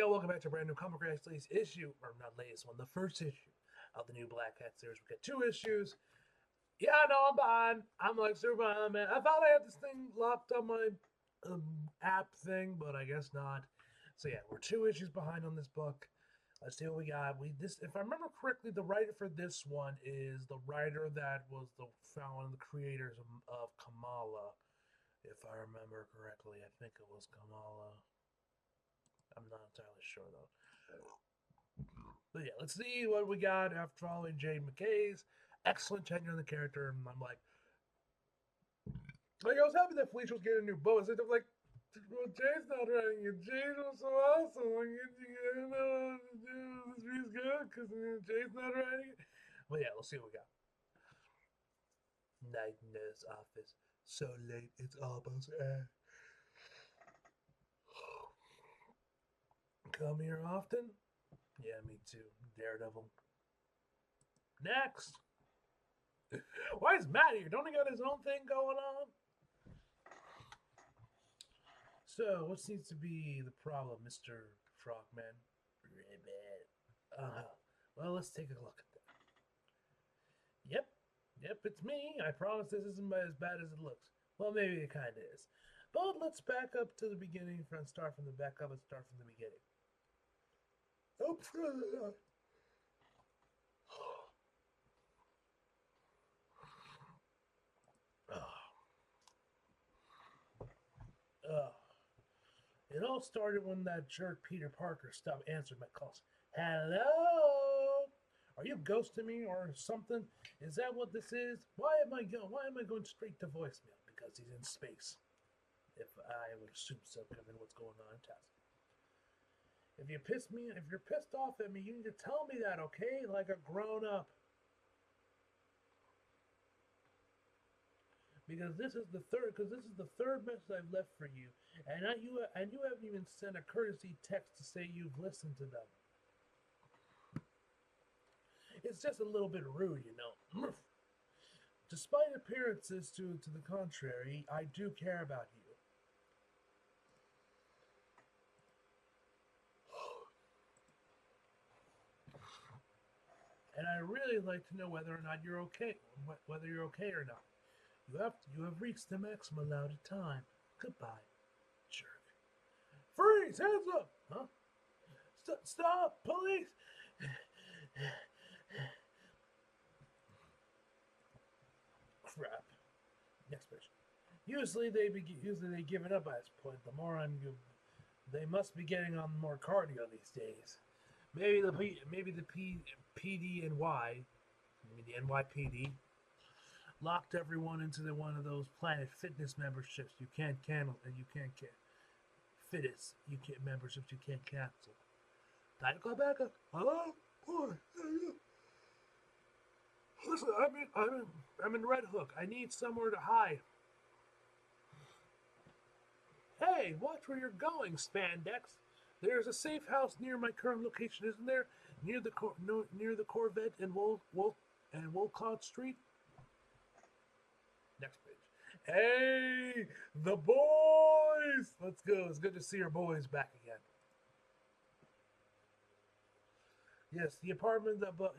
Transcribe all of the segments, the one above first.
yo, welcome back to a brand new Comic Crash latest issue, or not latest one, the first issue of the new Black Cat series. We got 2 issues. Yeah, I know I'm behind. I'm like super behind, man. I thought I had this thing locked on my app thing, but I guess not. So yeah, we're 2 issues behind on this book. Let's see what we got. If I remember correctly, the writer for this one is the writer that was one of the creators of Kamala. If I remember correctly, I think it was Kamala. I'm not entirely sure though. But yeah, let's see what we got after following Jade McKay's excellent tenure on the character. And I'm like I was happy that Felicia was getting a new bow. Instead of like, well, Jade's not writing it. Jade was so awesome. Like, you know, this is good because Jade's not writing it. But yeah, let's see what we got. Night nurse office. So late, it's almost air. Come here often? Yeah, me too. Daredevil. Next. Why is Matt here? Don't he got his own thing going on? So, what seems to be the problem, Mr. Frogman? Well, let's take a look at that. Yep, it's me. I promise this isn't as bad as it looks. Well, maybe it kind of is. But let's back up to the beginning and start from the back up and start from the beginning. Oops. It all started when that jerk Peter Parker stopped answering my calls. Hello? Are you ghosting me or something? Is that what this is? Why am I going straight to voicemail? Because he's in space. If I would assume so, given what's going on in Tassie. If you're pissed off at me, you need to tell me that, okay? Like a grown up. Because this is the third message I've left for you, and you haven't even sent a courtesy text to say you've listened to them. It's just a little bit rude, you know. Despite appearances to the contrary, I do care about you. And I really like to know whether or not you're okay, whether you're okay or not. You have reached the maximum allowed time. Goodbye, jerk. Freeze! Hands up! Huh? Stop! Police! Crap. Next page. Usually they give it up at this point. The more they must be getting on more cardio these days. Maybe the PD and Y, the NYPD, locked everyone into one of those Planet Fitness memberships you can't cancel, and you can't memberships you can't cancel. Time to go back up. Hello, boy. Listen, I'm in Red Hook. I need somewhere to hide. Hey, watch where you're going, Spandex. There's a safe house near my current location, isn't there? Near the Corvette and Wolcott Street. Next page. Hey, the boys! Let's go. It's good to see our boys back again. Yes, the apartment above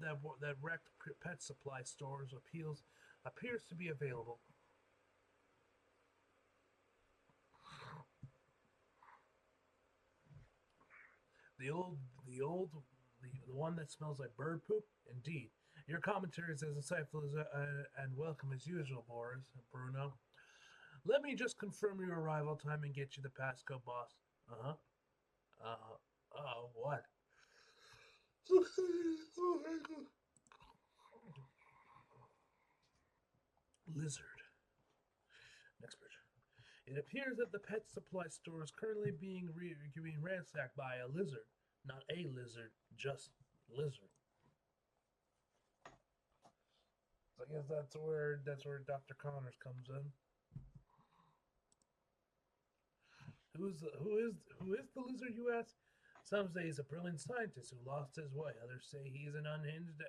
that wrecked pet supply stores appears to be available. The one that smells like bird poop? Indeed. Your commentary is as insightful and welcome as usual, Bruno. Let me just confirm your arrival time and get you the passcode, boss. What? Lizard. Next picture. It appears that the pet supply store is currently being ransacked by a lizard. Not a lizard, just lizard. So I guess that's where Dr. Connors comes in. Who is the lizard, you ask? Some say he's a brilliant scientist who lost his way. Others say he's an unhinged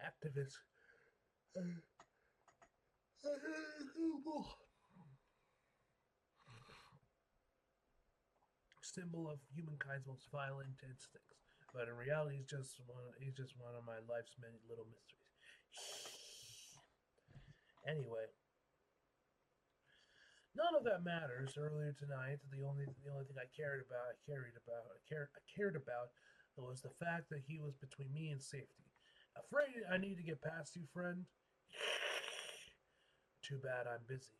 activist. symbol of humankind's most violent instincts. But in reality, he's just one of my life's many little mysteries. Anyway, none of that matters. Earlier tonight, the only thing I cared about was the fact that he was between me and safety. Afraid I need to get past you, friend. Too bad I'm busy.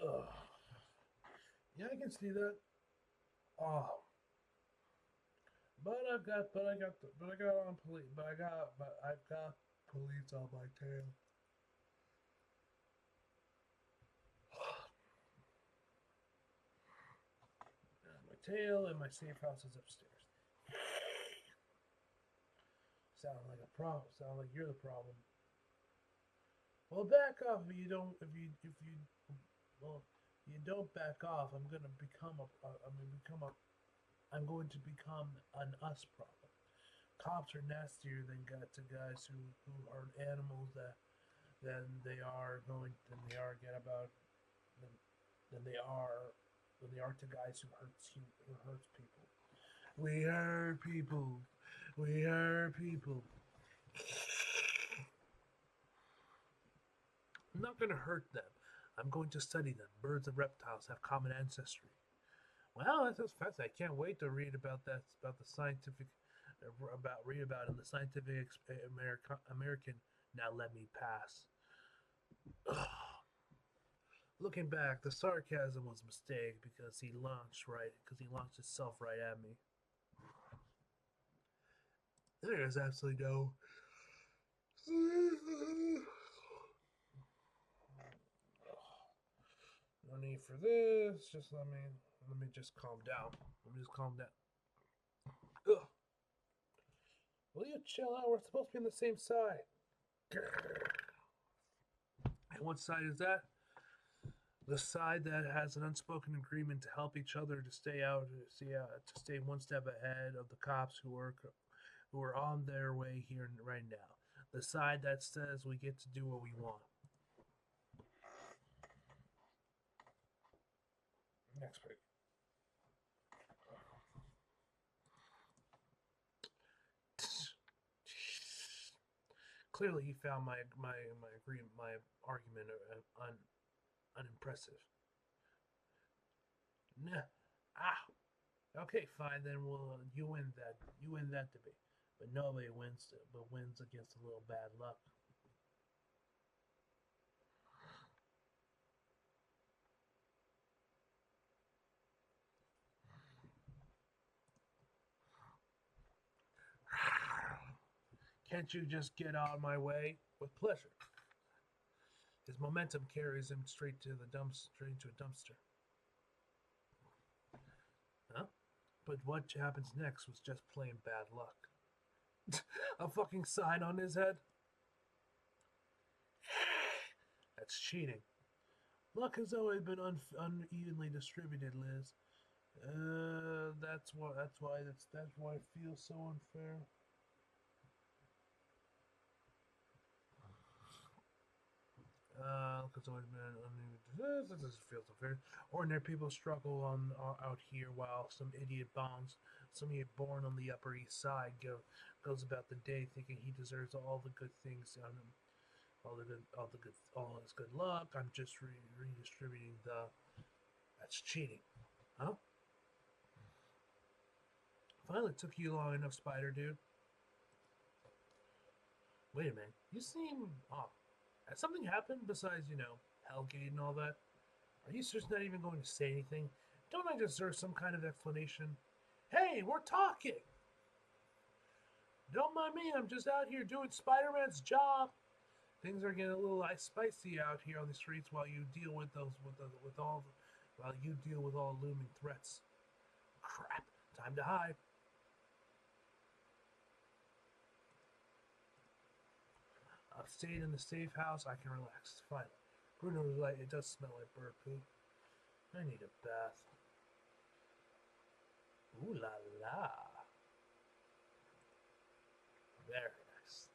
Ugh. Yeah, I can see that. Oh, but I've got police on my tail. My tail and my safe house is upstairs. Sound like a problem. Sound like you're the problem. Well, back off if you don't. If you well, you don't back off. I'm going to become an us problem. Cops are nastier to guys who are animals than they are get about than, than they are to guys who hurts people. We hurt people. We hurt people. I'm not going to hurt them. I'm going to study them. Birds and reptiles have common ancestry. Well, that sounds fascinating. I can't wait to read about that, about the scientific, read about in the Scientific American. Now let me pass. Ugh. Looking back, the sarcasm was a mistake because he launched himself right at me. There is absolutely no need for this. Just let me just calm down. Let me just calm down. Ugh. Will you chill out? We're supposed to be on the same side. And what side is that? The side that has an unspoken agreement to help each other to stay one step ahead of the cops who are on their way here right now. The side that says we get to do what we want. Next week. Clearly, he found my argument unimpressive. Nah. Ah. Okay, fine. Then you win that debate. But nobody wins against a little bad luck. Can't you just get out of my way? With pleasure. His momentum carries him straight into a dumpster. Huh? But what happens next was just plain bad luck. A fucking sign on his head? That's cheating. Luck has always been unevenly distributed, Liz. That's why it feels so unfair. Because always been uneven. This feels unfair. Ordinary people struggle out here, while some idiot born on the Upper East Side goes about the day thinking he deserves all the good things on him, all his good luck. I'm just redistributing the. That's cheating, huh? Finally, took you long enough, Spider Dude. Wait a minute, you seem off. Has something happened besides, Hellgate and all that? Are you just not even going to say anything? Don't I deserve some kind of explanation? Hey, we're talking! Don't mind me, I'm just out here doing Spider-Man's job. Things are getting a little spicy out here on the streets while you deal with all looming threats. Crap, time to hide. I've stayed in the safe house. I can relax. Finally. Bruno's right. It does smell like bird poop. I need a bath. Ooh la la. Very nice.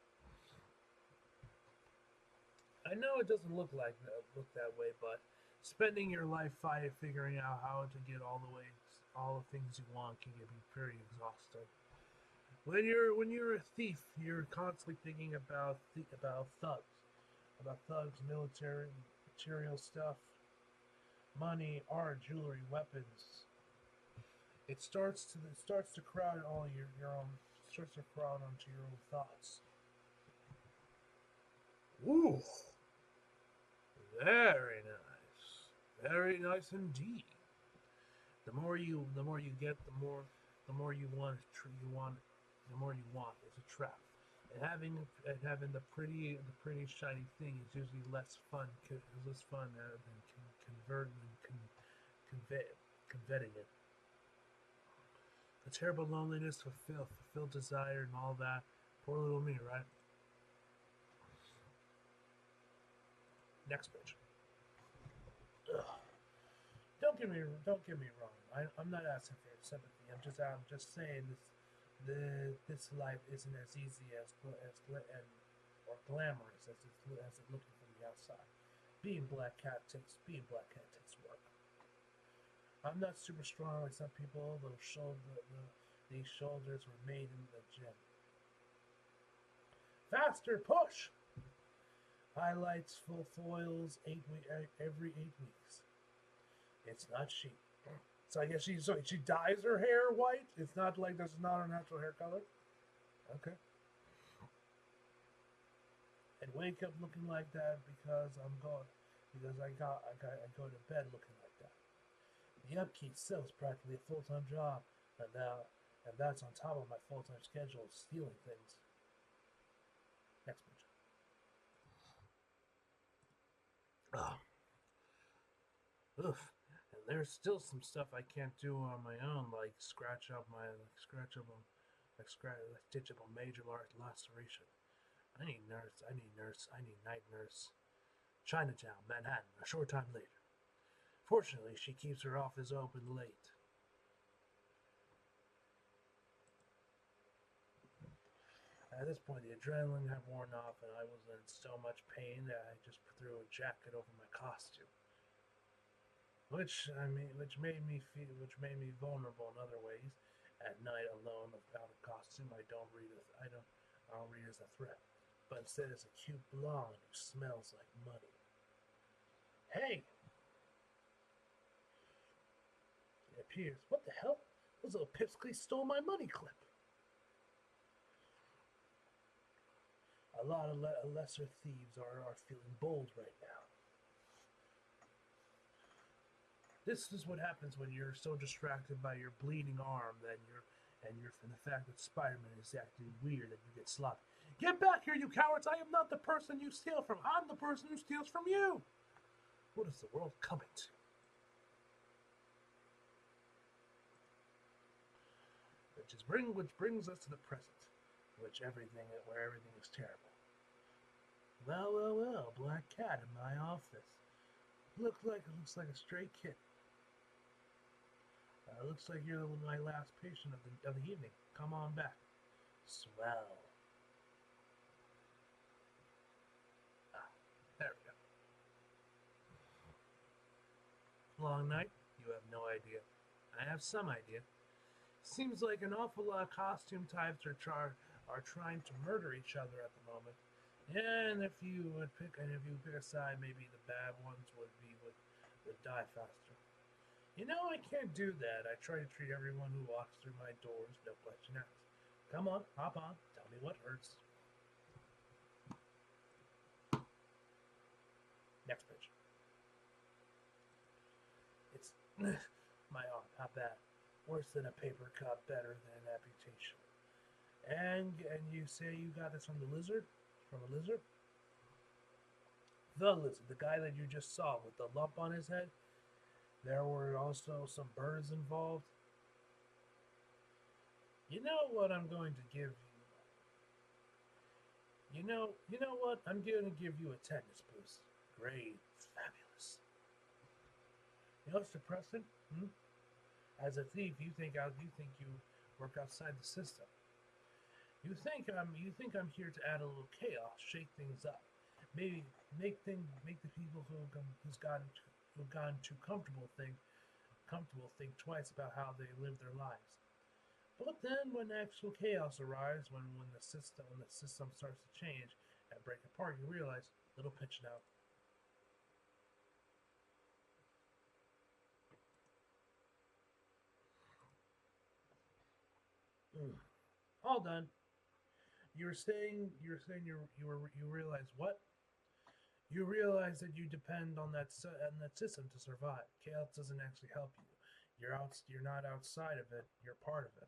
I know it doesn't look that way, but spending your life figuring out how to get all the things you want can be pretty exhausting. When you're a thief, you're constantly thinking about thugs, military, material stuff, money, art, jewelry, weapons. It starts to crowd all your own starts to crowd onto your own thoughts. Ooh, very nice, very nice indeed. The more you get, the more you want. The more you want. It's a trap. And having the pretty shiny thing is usually less fun. Less fun than converting and convey, conveying it. The terrible loneliness, fulfilled desire, and all that. Poor little me, right? Next page. Ugh. Don't get me wrong. I'm not asking for your sympathy. I'm just saying this life isn't as easy or glamorous as it looking from the outside. Being Black Cat takes work. I'm not super strong like some people. These shoulders were made in the gym. Faster push. Highlights, full foils, every 8 weeks. It's not cheap. So I guess she dyes her hair white. It's not like that's not her natural hair color. Okay. And wake up looking like that because I go to bed looking like that. The upkeep still is practically a full time job, and that's on top of my full time schedule of stealing things. Next page. Oh, oof. And there's still some stuff I can't do on my own, like stitch up a major laceration. I need night nurse. Chinatown, Manhattan, a short time later. Fortunately, she keeps her office open late. At this point, the adrenaline had worn off, and I was in so much pain that I just threw a jacket over my costume, which made me vulnerable in other ways. At night, alone without a costume, I don't read as a threat, but instead as a cute blonde who smells like money. Hey, it appears. What the hell? Those little pipsqueaks stole my money clip. A lot of lesser thieves are feeling bold right now. This is what happens when you're so distracted by your bleeding arm and you're from the fact that Spider-Man is acting weird and you get sloppy. Get back here, you cowards! I am not the person you steal from. I'm the person who steals from you. What is the world coming to? Which brings us to the present, where everything is terrible. Well, Black Cat in my office. Looks like a stray kid. Looks like you're my last patient of the evening. Come on back. Swell. Ah, there we go. Long night? You have no idea. I have some idea. Seems like an awful lot of costume types are trying to murder each other at the moment. And if you pick a side, maybe the bad ones would die faster. You know, I can't do that. I try to treat everyone who walks through my doors, no question asked. Come on, hop on, tell me what hurts. Next page. It's my arm, not bad. Worse than a paper cut, better than an amputation. And you say you got this from the lizard? From a lizard? The lizard, the guy that you just saw with the lump on his head. There were also some birds involved. You know what I'm going to give you? You know what? I'm going to give you a tetanus boost. Great, fabulous. You know what's depressing? As a thief, you think you work outside the system. You think I'm here to add a little chaos, shake things up. make the people who've gotten too comfortable think twice about how they live their lives. But then when actual chaos arrives, when the system starts to change and break apart, you realize little pitch now. All done. You realize what? You realize that you depend on that system to survive. Chaos doesn't actually help you. You're not outside of it. You're part of it.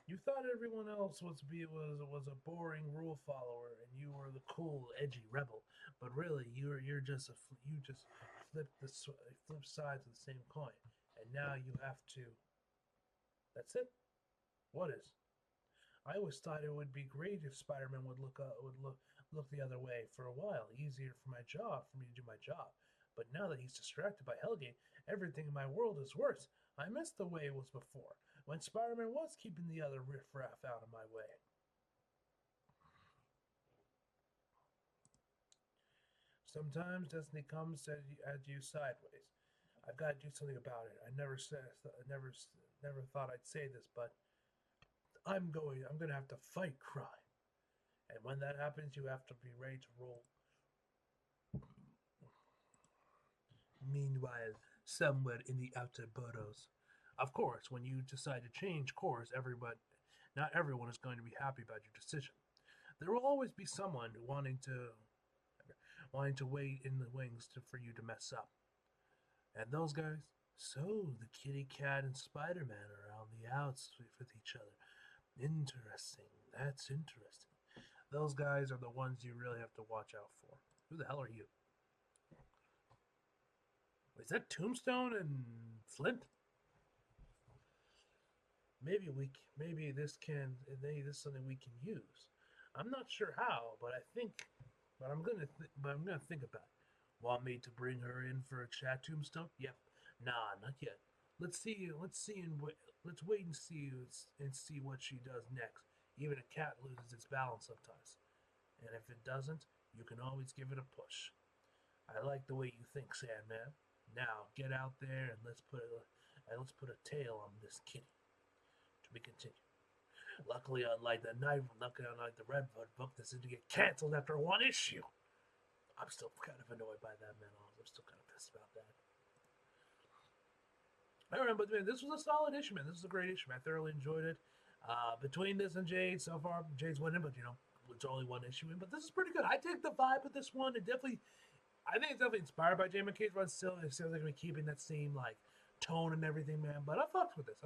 You thought everyone else was a boring rule follower, and you were the cool, edgy rebel. But really, you just flip sides of the same coin, and now you have to. That's it. What is? I always thought it would be great if Spider-Man would look the other way for a while. Easier for me to do my job. But now that he's distracted by Hellgate, everything in my world is worse. I miss the way it was before, when Spider-Man was keeping the other riffraff out of my way. Sometimes destiny comes at you sideways. I've got to do something about it. I never thought I'd say this, but I'm gonna have to fight crime. And when that happens, you have to be ready to roll. Meanwhile, somewhere in the outer boroughs. Of course, when you decide to change course, not everyone is going to be happy about your decision. There will always be someone wanting to wait in the wings for you to mess up. And those guys, so the Kitty Cat and Spider-Man are on the outs with each other. Interesting. That's interesting. Those guys are the ones you really have to watch out for. Who the hell are you? Is that Tombstone and Flint? Maybe this is something we can use. I'm not sure how, but I'm gonna think about it. Want me to bring her in for a chat, Tombstone? Yep. Nah, not yet. Let's wait and see what she does next. Even a cat loses its balance sometimes. And if it doesn't, you can always give it a push. I like the way you think, Sandman. Now, get out there and let's put a tail on this kitty. To be continued. Luckily, unlike the Redbud book, this is to get canceled after one issue. I'm still kind of annoyed by that, man. I'm still kind of pissed about that. Alright, but man, this was a solid issue, man. This was a great issue, man. I thoroughly enjoyed it. Between this and Jade, so far, Jade's winning, but it's only one issue in. But this is pretty good. I take the vibe of this one. I think it's definitely inspired by Jay McKay's run. Still, it feels like we're keeping that same tone and everything, man. But I fucks with this.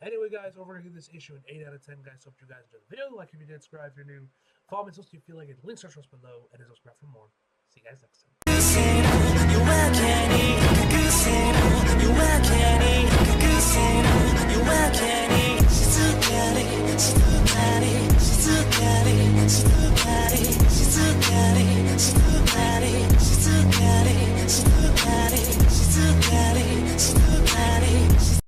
Anyway, guys, over here this issue an 8 out of 10, guys. Hope you guys enjoyed the video. Like if you did, subscribe if you're new. Follow me so you feel like it. Links are below, and subscribe for more. See you guys next time.